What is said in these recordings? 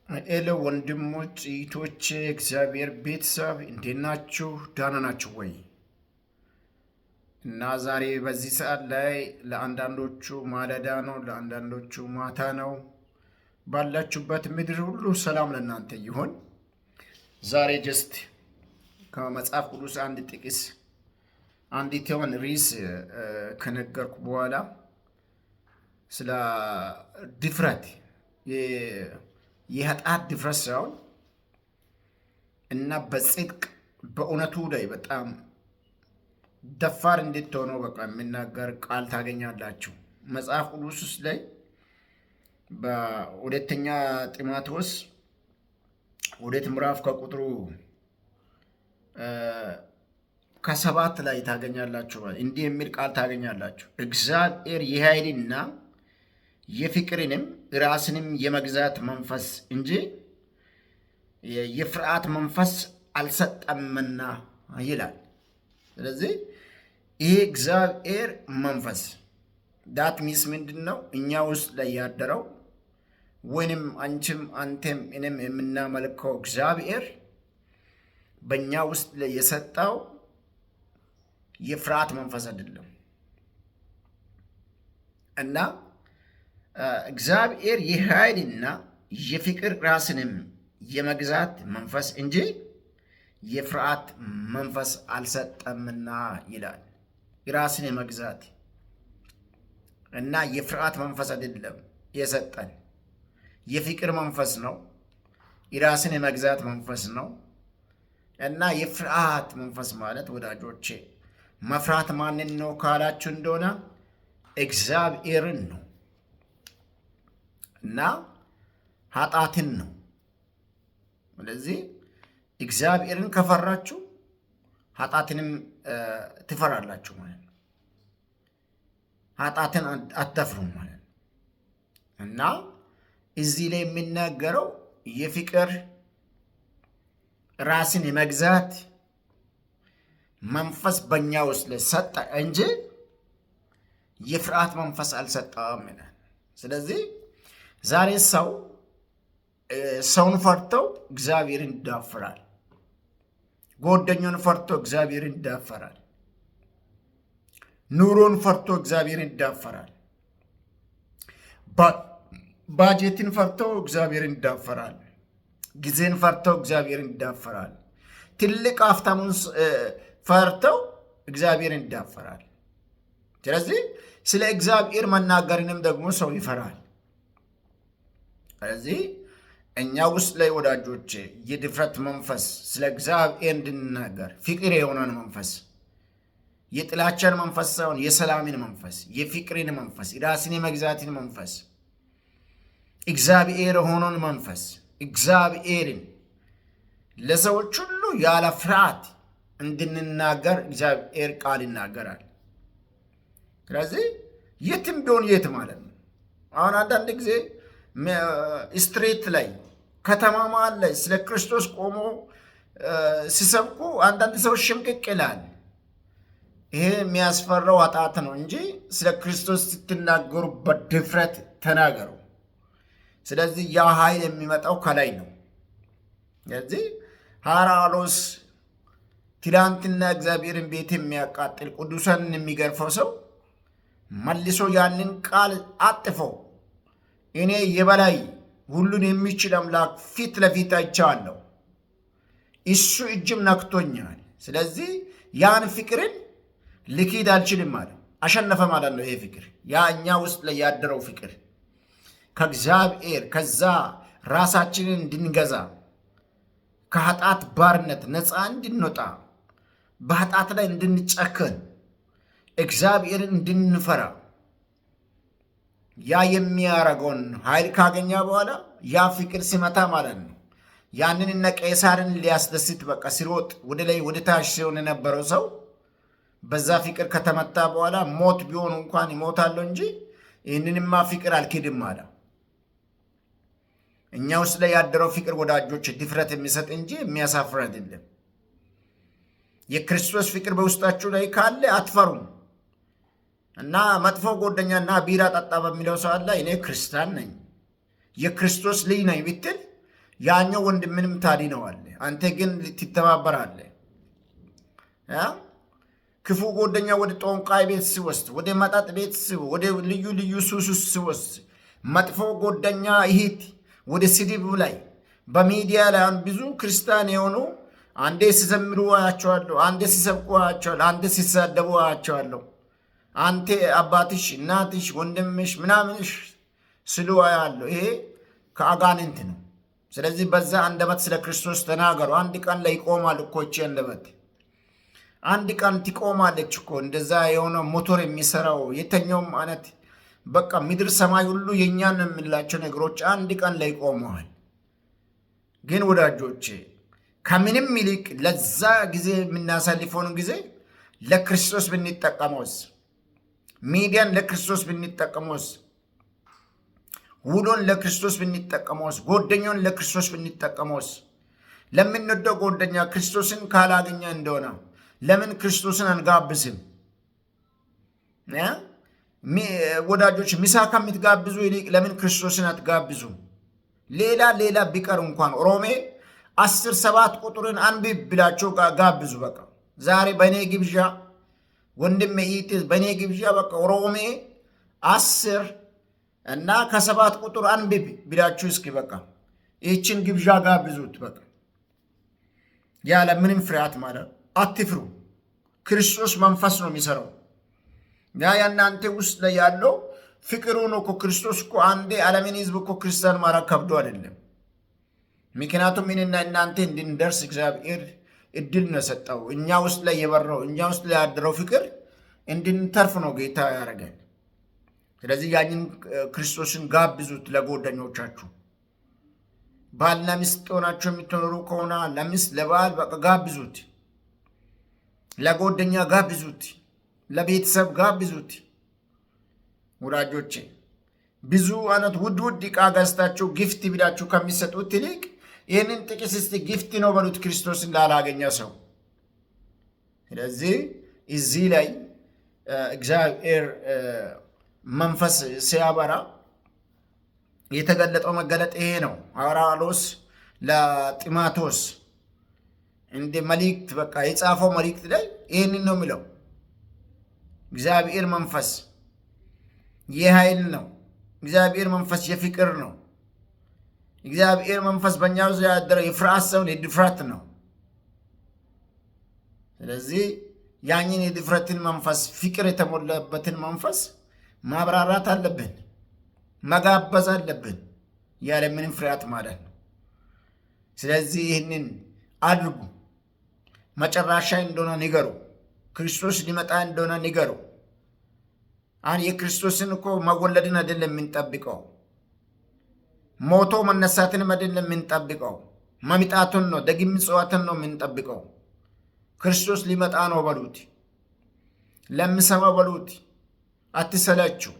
ኤለ ወንድሞች እህቶች እግዚአብሔር ቤተሰብ እንዴት ናችሁ? ደህና ናችሁ ወይ? እና ዛሬ በዚህ ሰዓት ላይ ለአንዳንዶቹ ማለዳ ነው፣ ለአንዳንዶቹ ማታ ነው። ባላችሁበት ምድር ሁሉ ሰላም ለእናንተ ይሁን። ዛሬ ጀስት ከመጽሐፍ ቅዱስ አንድ ጥቅስ አንዲት የሆነ ርዕስ ከነገርኩ በኋላ ስለ ድፍረት የኃጢአት ድፍረት ሳይሆን እና በጽድቅ በእውነቱ ላይ በጣም ደፋር እንድትሆኑ በቃ የሚናገር ቃል ታገኛላችሁ። መጽሐፍ ቅዱስ ውስጥ ላይ በሁለተኛ ጢሞቴዎስ ሁለት ምዕራፍ ከቁጥሩ ከሰባት ላይ ታገኛላችሁ። እንዲህ የሚል ቃል ታገኛላችሁ። እግዚአብሔር የኃይልና የፍቅርንም ራስንም የመግዛት መንፈስ እንጂ የፍርሃት መንፈስ አልሰጠምና ይላል። ስለዚህ ይሄ እግዚአብሔር መንፈስ ዳት ሚስ ምንድን ነው? እኛ ውስጥ ላይ ያደረው ወይንም አንቺም አንተም እኔም የምናመልከው እግዚአብሔር በእኛ ውስጥ ላይ የሰጠው የፍርሃት መንፈስ አይደለም እና እግዚአብሔር የኃይልና የፍቅር ራስንም የመግዛት መንፈስ እንጂ የፍርሃት መንፈስ አልሰጠምና ይላል። ራስን የመግዛት እና የፍርሃት መንፈስ አይደለም የሰጠን፣ የፍቅር መንፈስ ነው። ራስን የመግዛት መንፈስ ነው እና የፍርሃት መንፈስ ማለት ወዳጆቼ መፍራት ማንን ነው ካላችሁ እንደሆነ እግዚአብሔርን ነው እና ኃጢአትን ነው። ስለዚህ እግዚአብሔርን ከፈራችሁ ኃጢአትንም ትፈራላችሁ ማለት ነው። ኃጢአትን አትደፍሩም ማለት ነው እና እዚህ ላይ የሚናገረው የፍቅር ራስን የመግዛት መንፈስ በእኛ ውስጥ ላይ ሰጠ እንጂ የፍርሃት መንፈስ አልሰጠም ይላል። ስለዚህ ዛሬ ሰውን ፈርተው እግዚአብሔርን ይዳፈራል። ጓደኛውን ፈርቶ እግዚአብሔርን ይዳፈራል። ኑሮን ፈርቶ እግዚአብሔርን ይዳፈራል። ባጀትን ፈርቶ እግዚአብሔርን ይዳፈራል። ጊዜን ፈርተው እግዚአብሔርን ይዳፈራል። ትልቅ ሀብታሙን ፈርተው እግዚአብሔርን ይዳፈራል። ስለዚህ ስለ እግዚአብሔር መናገርንም ደግሞ ሰው ይፈራል። ስለዚህ እኛ ውስጥ ላይ ወዳጆቼ የድፍረት መንፈስ ስለ እግዚአብሔር እንድንናገር ፍቅር የሆነን መንፈስ፣ የጥላቻን መንፈስ ሳይሆን የሰላምን መንፈስ፣ የፍቅርን መንፈስ፣ ራስን የመግዛትን መንፈስ፣ እግዚአብሔር የሆነን መንፈስ እግዚአብሔርን ለሰዎች ሁሉ ያለ ፍርሃት እንድንናገር እግዚአብሔር ቃል ይናገራል። ስለዚህ የትም ቢሆን የት ማለት ነው። አሁን አንዳንድ ጊዜ ስትሬት ላይ ከተማ መሃል ላይ ስለ ክርስቶስ ቆሞ ሲሰብኩ አንዳንድ ሰዎች ሽምቅቅ ይላል። ይሄ የሚያስፈራው ኃጢአት ነው እንጂ ስለ ክርስቶስ ስትናገሩ በድፍረት ተናገሩ። ስለዚህ ያ ኃይል የሚመጣው ከላይ ነው። ስለዚህ ሐራሎስ ትላንትና እግዚአብሔርን ቤት የሚያቃጥል ቅዱሳንን የሚገርፈው ሰው መልሶ ያንን ቃል አጥፎ እኔ የበላይ ሁሉን የሚችል አምላክ ፊት ለፊት አይቻለሁ፣ እሱ እጅም ነክቶኛል፣ ስለዚህ ያን ፍቅርን ልክድ አልችልም ማለት አሸነፈ ማለት ነው። ይሄ ፍቅር ያ እኛ ውስጥ ላይ ያደረው ፍቅር ከእግዚአብሔር ከዛ ራሳችንን እንድንገዛ ከኃጢአት ባርነት ነፃ እንድንወጣ በኃጢአት ላይ እንድንጨክን እግዚአብሔርን እንድንፈራ ያ የሚያረገውን ኃይል ካገኘ በኋላ ያ ፍቅር ሲመታ ማለት ነው። ያንን እነ ቄሳርን ሊያስደስት በቃ ሲሮጥ ወደ ላይ ወደ ታች ሲሆን የነበረው ሰው በዛ ፍቅር ከተመታ በኋላ ሞት ቢሆን እንኳን ይሞታለሁ እንጂ ይህንንማ ፍቅር አልክድም አለ። እኛ ውስጥ ላይ ያደረው ፍቅር ወዳጆች ድፍረት የሚሰጥ እንጂ የሚያሳፍር አይደለም። የክርስቶስ ፍቅር በውስጣችሁ ላይ ካለ አትፈሩም። እና መጥፎ ጓደኛና ቢራ ጠጣ በሚለው ሰው አለ እኔ ክርስቲያን ነኝ የክርስቶስ ልጅ ነኝ ብትል ያኛው ወንድምንም ታድነዋለህ። አንተ ግን ትተባበራለህ። ክፉ ጓደኛ ወደ ጠንቋይ ቤት ሲወስድ፣ ወደ መጠጥ ቤት ወደ ልዩ ልዩ ሱስ ሲወስድ፣ መጥፎ ጓደኛ እህት ወደ ስድብ ላይ በሚዲያ ላይ ብዙ ክርስቲያን የሆኑ አንዴ ሲዘምሩ አያቸዋለሁ፣ አንዴ ሲሰብኩ አያቸዋለሁ፣ አንዴ ሲሳደቡ አያቸዋለሁ። አንተ አባትሽ፣ እናትሽ፣ ወንድምሽ ምናምንሽ ስሉ አያለሁ። ይሄ ከአጋንንት ነው። ስለዚህ በዛ አንደበት ስለ ክርስቶስ ተናገሩ። አንድ ቀን ላይ ይቆማል እኮ ይህች አንደበት አንድ ቀን ትቆማለች እኮ። እንደዛ የሆነ ሞተር የሚሰራው የተኛውም አይነት በቃ ምድር ሰማይ ሁሉ የእኛን የምንላቸው ነገሮች አንድ ቀን ላይ ቆመዋል። ግን ወዳጆቼ ከምንም ይልቅ ለዛ ጊዜ የምናሳልፈውን ጊዜ ለክርስቶስ ብንጠቀመውስ፣ ሚዲያን ለክርስቶስ ብንጠቀመውስ፣ ውሎን ለክርስቶስ ብንጠቀመውስ፣ ጓደኛውን ለክርስቶስ ብንጠቀመውስ። ለምንወደው ጓደኛ ክርስቶስን ካላገኘ እንደሆነ ለምን ክርስቶስን አንጋብዝም? ወዳጆች ሚሳ ከምትጋብዙ ይልቅ ለምን ክርስቶስን አትጋብዙ? ሌላ ቢቀር እንኳን ሮሜ 10:7 ቁጥርን አንብብ ብላችሁ ጋብዙ። በቃ ዛሬ በእኔ ግብዣ ወንድም ኢት በእኔ ግብዣ በቃ ሮሜ 10 እና ከ7 ቁጥር አንብብ ብላችሁ እስኪ በቃ ይህችን ግብዣ ጋብዙት። በቃ ያለ ምንም ፍርሃት ማለት አትፍሩ። ክርስቶስ መንፈስ ነው የሚሰራው። የእናንተ ውስጥ ላይ ያለው ፍቅሩ ነው እኮ። ክርስቶስ እኮ አንዴ ዓለምን ህዝብ እኮ ክርስቲያን ማድረግ ከብዶ አይደለም። ምክንያቱም እኔና እናንተ እንድንደርስ እግዚአብሔር እድል ነው የሰጠው። እኛ ውስጥ ላይ የበራው እኛ ውስጥ ላይ ያደረው ፍቅር እንድንተርፍ ነው ጌታ ያደረገን። ስለዚህ ያንን ክርስቶስን ጋብዙት ለጓደኞቻችሁ። ባልና ሚስት ሆናችሁ የምትኖሩ ከሆነ ለሚስት ለባል በቃ ጋብዙት፣ ለጓደኛ ጋብዙት፣ ለቤተሰብ ጋብዙት። ወዳጆቼ ብዙ አይነት ውድ ዕቃ ገዝታችሁ ጊፍት ብላችሁ ከሚሰጡት ይልቅ ይህንን ጥቂት እስቲ ጊፍት ነው በሉት ክርስቶስን ላላገኘ ሰው። ስለዚህ እዚህ ላይ እግዚአብሔር መንፈስ ሲያበራ የተገለጠው መገለጥ ይሄ ነው። ጳውሎስ ለጢሞቴዎስ እንደ መልእክት በቃ የጻፈው መልእክት ላይ ይህንን ነው የሚለው። እግዚአብሔር መንፈስ የኃይል ነው። እግዚአብሔር መንፈስ የፍቅር ነው። እግዚአብሔር መንፈስ በእኛ ውስጥ ያደረው የፍርሃት ሳይሆን የድፍረት ነው። ስለዚህ ያንን የድፍረትን መንፈስ ፍቅር የተሞላበትን መንፈስ ማብራራት አለብን፣ መጋበዝ አለብን፣ ያለ ምንም ፍርሃት ማለት ነው። ስለዚህ ይህንን አድርጉ። መጨረሻ እንደሆነ ንገሩ። ክርስቶስ ሊመጣ እንደሆነ ንገሩ። አሁን የክርስቶስን እኮ መወለድን አይደለም የምንጠብቀው፣ ሞቶ መነሳትንም አይደለም የምንጠብቀው፣ መምጣቱን ነው፣ ደግም ምጽዋትን ነው የምንጠብቀው። ክርስቶስ ሊመጣ ነው በሉት፣ ለምሰማ በሉት፣ አትሰለችው።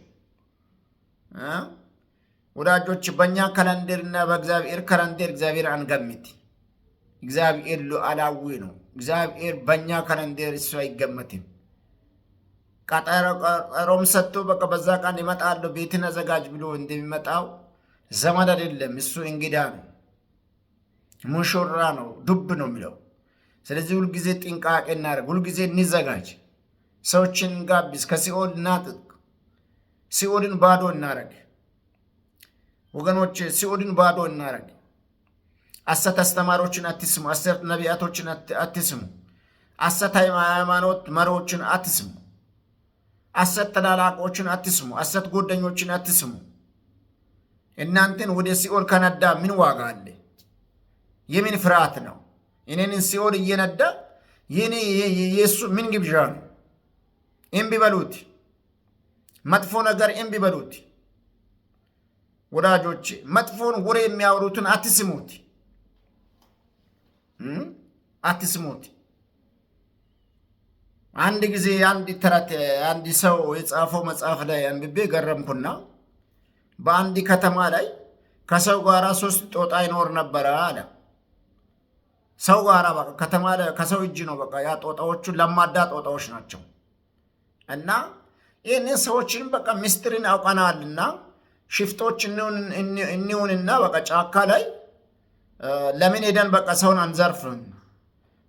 ወዳጆች በእኛ ካላንደርና በእግዚአብሔር ካላንደር እግዚአብሔር አንገምት። እግዚአብሔር ሉዓላዊ ነው። እግዚአብሔር በእኛ ካላንደር እሱ አይገመትም። ቀጠሮም ሰጥቶ በቃ በዛ ቀን ይመጣለሁ ቤትን አዘጋጅ ብሎ እንደሚመጣው ዘመድ አይደለም። እሱ እንግዳ ነው፣ ሙሽራ ነው፣ ዱብ ነው የሚለው። ስለዚህ ሁልጊዜ ጥንቃቄ እናደርግ፣ ሁልጊዜ እንዘጋጅ፣ ሰዎችን እንጋብዝ፣ ከሲኦል እናጥቅ፣ ሲኦልን ባዶ እናረግ። ወገኖች ሲኦልን ባዶ እናረግ። ሐሰት አስተማሪዎችን አትስሙ፣ ሐሰት ነቢያቶችን አትስሙ፣ ሐሰት ሃይማኖት መሪዎችን አትስሙ፣ ሐሰት ተላላቆችን አትስሙ፣ ሐሰት ጓደኞችን አትስሙ። እናንተን ወደ ሲኦል ከነዳ ምን ዋጋ አለ? የምን ፍርሃት ነው? እኔንን ሲኦል እየነዳ የሱ ምን ግብዣ ነው? እምቢ በሉት። መጥፎ ነገር እምቢ በሉት። ወዳጆች መጥፎን ወሬ የሚያወሩትን አትስሙት፣ አትስሙት። አንድ ጊዜ አንድ ተረት አንድ ሰው የጻፈው መጽሐፍ ላይ አንብቤ ገረምኩና በአንድ ከተማ ላይ ከሰው ጋራ 3 ጦጣ ይኖር ነበረ አለ። ሰው ጋራ በቃ ከተማ ላይ ከሰው እጅ ነው በቃ ያ ጦጣዎቹ ለማዳ ጦጣዎች ናቸው። እና ይህን ሰዎችን በቃ ምስጢርን አውቀናልና ሽፍቶች እንሁንና በቃ ጫካ ላይ ለምን ሄደን በቃ ሰውን አንዘርፍም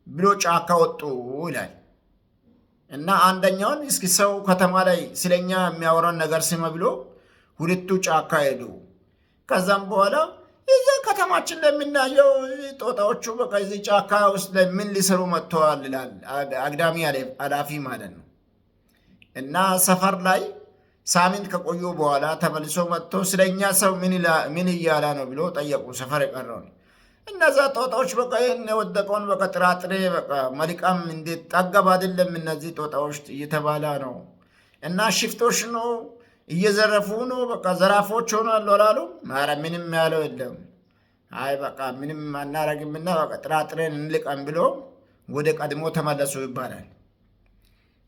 ብሎ ጫካ ወጡ ይላል። እና አንደኛውን እስኪ ሰው ከተማ ላይ ስለኛ የሚያወራን ነገር ስማ ብሎ ሁለቱ ጫካ ሄዱ። ከዛም በኋላ እዚህ ከተማችን ለምናየው ጦጣዎቹ በቃ እዚህ ጫካ ውስጥ ምን ሊሰሩ መጥተዋል ይላል አግዳሚ አላፊ ማለት ነው። እና ሰፈር ላይ ሳምንት ከቆዩ በኋላ ተመልሶ መጥቶ ስለኛ ሰው ምን እያላ ነው ብሎ ጠየቁ። ሰፈር የቀረውን እነዛ ጦጣዎች በቃ ይህን የወደቀውን በቃ ጥራጥሬ በቃ መልቃም እንዴት ጠገብ አይደለም እነዚህ ጦጣዎች እየተባላ ነው። እና ሽፍቶች ነው እየዘረፉ ነው በቃ ዘራፎች ሆኗል አላሉ። ኧረ ምንም ያለው የለም። አይ በቃ ምንም አናረግምና በቃ ጥራጥሬን እንልቀም ብሎ ወደ ቀድሞ ተመለሱ ይባላል።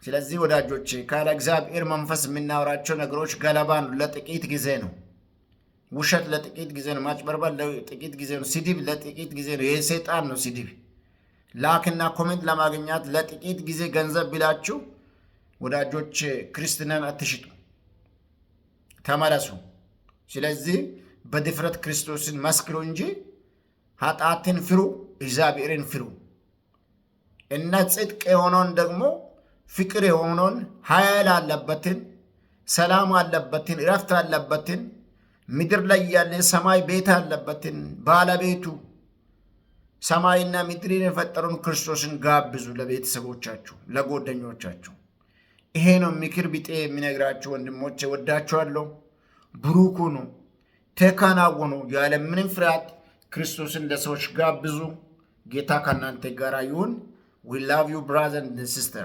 ስለዚህ ወዳጆች ካለ እግዚአብሔር መንፈስ የምናወራቸው ነገሮች ገለባ ነው፣ ለጥቂት ጊዜ ነው። ውሸት ለጥቂት ጊዜ ነው። ማጭበርበር ለጥቂት ጊዜ ነው። ስድብ ለጥቂት ጊዜ ነው። ይሄ ሰይጣን ነው ስድብ። ላክና ኮሜንት ለማግኘት ለጥቂት ጊዜ ገንዘብ ቢላችሁ ወዳጆች ክርስትናን አትሽጡ፣ ተመለሱ። ስለዚህ በድፍረት ክርስቶስን መስክሩ እንጂ ኃጢአትን ፍሩ፣ እግዚአብሔርን ፍሩ እና ጽድቅ የሆነውን ደግሞ ፍቅር የሆነውን ኃይል አለበትን ሰላም አለበትን እረፍት አለበትን ምድር ላይ ያለ ሰማይ ቤት አለበትን ባለቤቱ ሰማይና ምድርን የፈጠረውን ክርስቶስን ጋብዙ። ለቤተሰቦቻችሁ፣ ለጓደኞቻችሁ ይሄ ነው ምክር ቢጤ የሚነግራችሁ። ወንድሞቼ ወዳችኋለሁ። ብሩክ ሁኑ፣ ተከናወኑ። ያለ ምንም ፍርሃት ክርስቶስን ለሰዎች ጋብዙ። ጌታ ከእናንተ ጋር ይሁን። We love you, brother and sister.